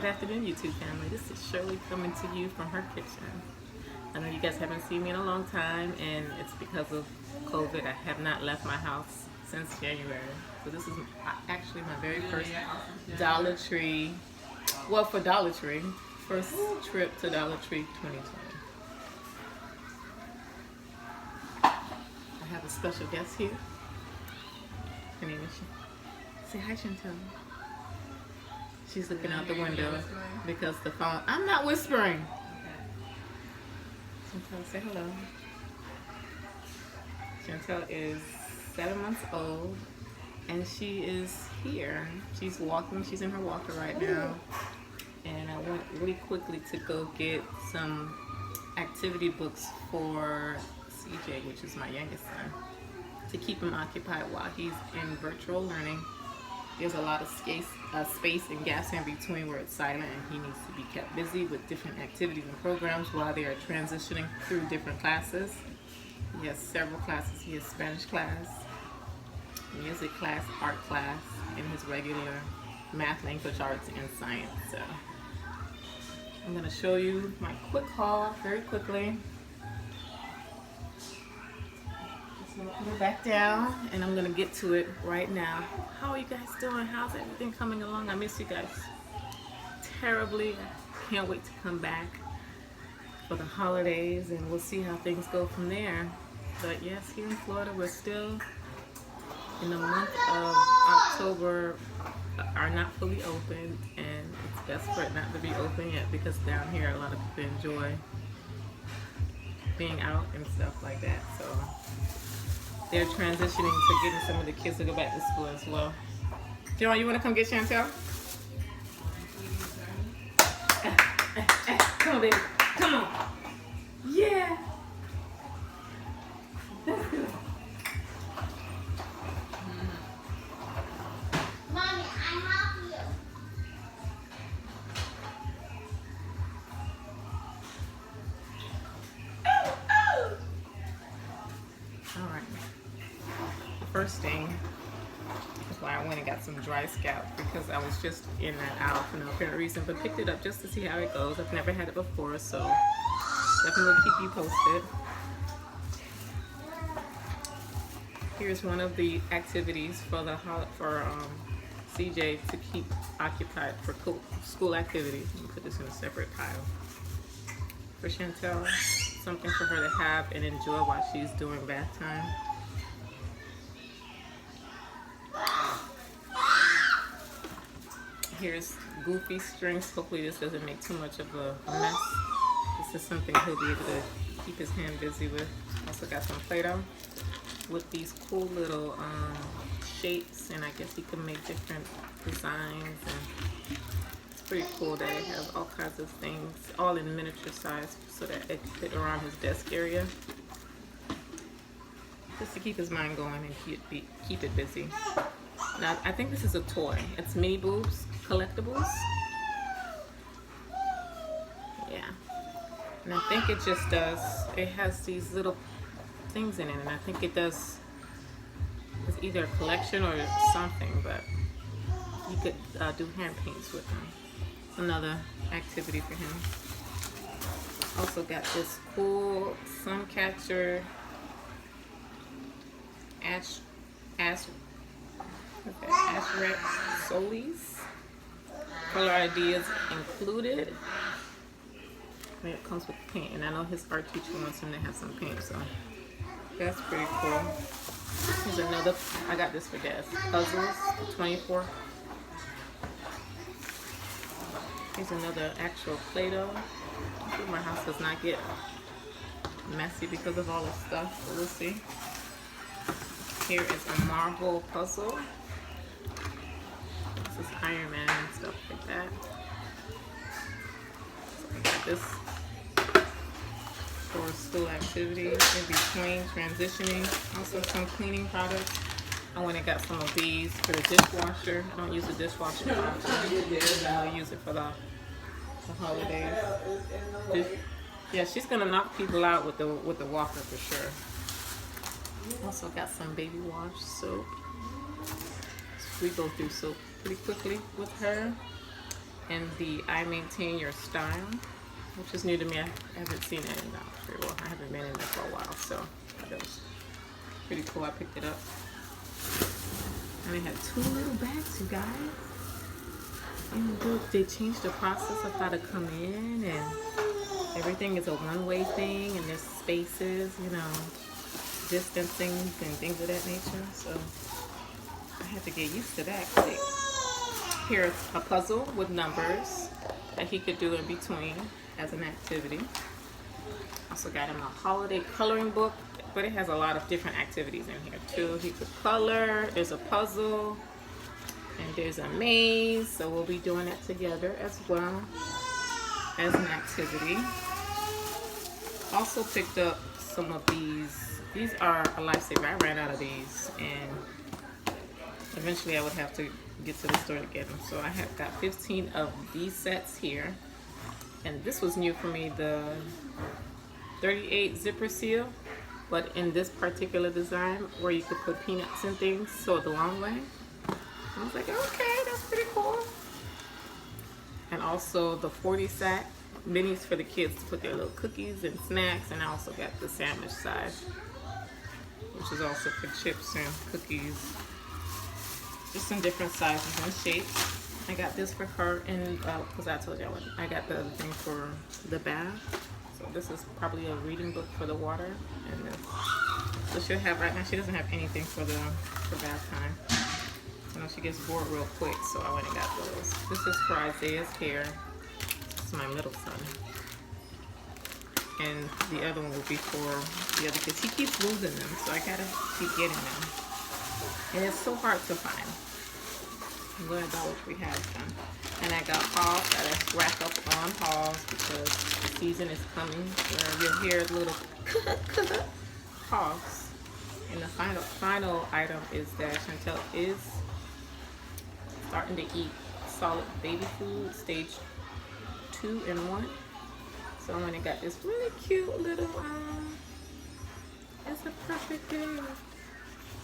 Good afternoon, YouTube family. This is Shirley coming to you from her kitchen. I know you guys haven't seen me in a long time, and it's because of COVID. I have not left my house since January. So this is actually my very first Dollar Tree, well, for Dollar Tree, first trip to Dollar Tree 2020. I have a special guest here. Her name is Say hi, Chantel. She's looking out the window because the phone. I'm not whispering. Chantel, say hello. Chantel is 7 months old, and she is here. She's walking. She's in her walker right now. And I went really quickly to go get some activity books for CJ, which is my youngest son, to keep him occupied while he's in virtual learning. There's a lot of space and gaps in between where it's silent, and he needs to be kept busy with different activities and programs while they are transitioning through different classes. He has several classes. He has Spanish class, music class, art class, and his regular math, language arts, and science. So I'm going to show you my quick haul very quickly. I'm gonna put it back down, and I'm gonna get to it right now. How are you guys doing? How's everything coming along? I miss you guys terribly. I can't wait to come back for the holidays, and we'll see how things go from there. But yes, here in Florida, we're still in the month of October, are not fully open, and it's desperate not to be open yet because down here a lot of people enjoy being out and stuff like that. So they're transitioning to getting some of the kids to go back to school as well. John, you want to come get Chantel? Come on, baby. Come on. Yeah. That's good. Mommy, I help you. All right. First thing is why I went and got some dry scalp, because I was just in that aisle for no apparent reason, but picked it up just to see how it goes. I've never had it before, so definitely keep you posted. Here's one of the activities for CJ to keep occupied for school activities. Let me put this in a separate pile. For Chantel, something for her to have and enjoy while she's doing bath time. Here's goofy strings. Hopefully this doesn't make too much of a mess. This is something he'll be able to keep his hand busy with. Also got some Play-Doh with these cool little shapes, and I guess he can make different designs, and it's pretty cool that it has all kinds of things, all in miniature size, so that it can fit around his desk area, just to keep his mind going and keep it busy. Now, I think this is a toy. It's Mini Boobs Collectibles. Yeah. And I think it just does, it has these little things in it, and I think it does, it's either a collection or something, but you could do hand paints with them. It's another activity for him. Also got this cool sun catcher Ashret Solis. Color ideas included. And it comes with paint, and I know his art teacher wants him to have some paint, so that's pretty cool. Here's another, I got this for Des. Puzzles, 24. Here's another actual Play-Doh. Hopefully my house does not get messy because of all this stuff, but we'll see. Here is a marble puzzle. This is Iron Man and stuff like that. So I got this for school activities in between transitioning. Also some cleaning products. I went and got some of these for the dishwasher. I don't use the dishwasher often. I'll use it for the holidays. Yeah, she's gonna knock people out with the walker for sure. Also got some baby wash soap. We go through soap pretty quickly with her. and the I Maintain Your Style, which is new to me. I haven't seen it in very well. I haven't been in there for a while, so that was pretty cool. I picked it up. And they had 2 little bags, you guys. And look, they changed the process of how to come in, and everything is a one-way thing, and there's spaces, you know, distancing and things of that nature. So I had to get used to that. Here's a puzzle with numbers that he could do in between as an activity. Also got him a holiday coloring book, but it has a lot of different activities in here too. He could color, there's a puzzle, and there's a maze, so we'll be doing that together as well as an activity. Also picked up some of these. These are a lifesaver. I ran out of these, and eventually I would have to get to the store to get them. So I have got 15 of these sets here, and this was new for me, the 38 zipper seal, but in this particular design where you could put peanuts and things, so the long way. I was like, okay, that's pretty cool. And also the 40 sack minis for the kids to put their little cookies and snacks, and I also got the sandwich size, which is also for chips and cookies. Just some different sizes and shapes. I got this for her, and because I told you I got the other thing for the bath. So this is probably a reading book for the water, and this. So she'll have, right now she doesn't have anything for bath time. I know she gets bored real quick, so I went and got those. This is for Isaiah's hair. This is my middle son. And the other one will be for the other kids. He keeps losing them, so I gotta keep getting them. And it's so hard to find. I'm glad about what we have done. And I got hauls. I gotta rack up on hauls because the season is coming where you'll hear little hauls. And the final item is that Chantel is starting to eat solid baby food, stage 2 and 1. So I went and got this really cute little, it's a perfect day.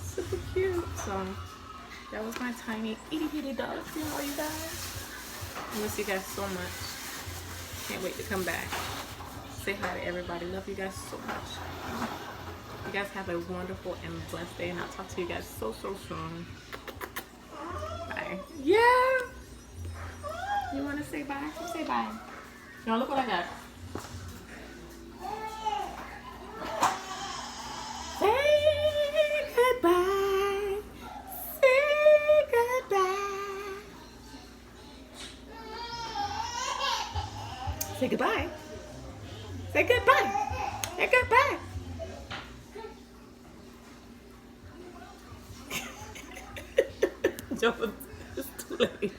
Super cute. So that was my tiny itty bitty Dollar Tree haul, you guys. I miss you guys so much. Can't wait to come back. Say hi to everybody. Love you guys so much. You guys have a wonderful and blessed day, and I'll talk to you guys so soon. Bye. Yeah. You want to say bye? Say bye. Now look what I got. Say goodbye. Say goodbye. Say goodbye. Say goodbye. Say goodbye. It's too late.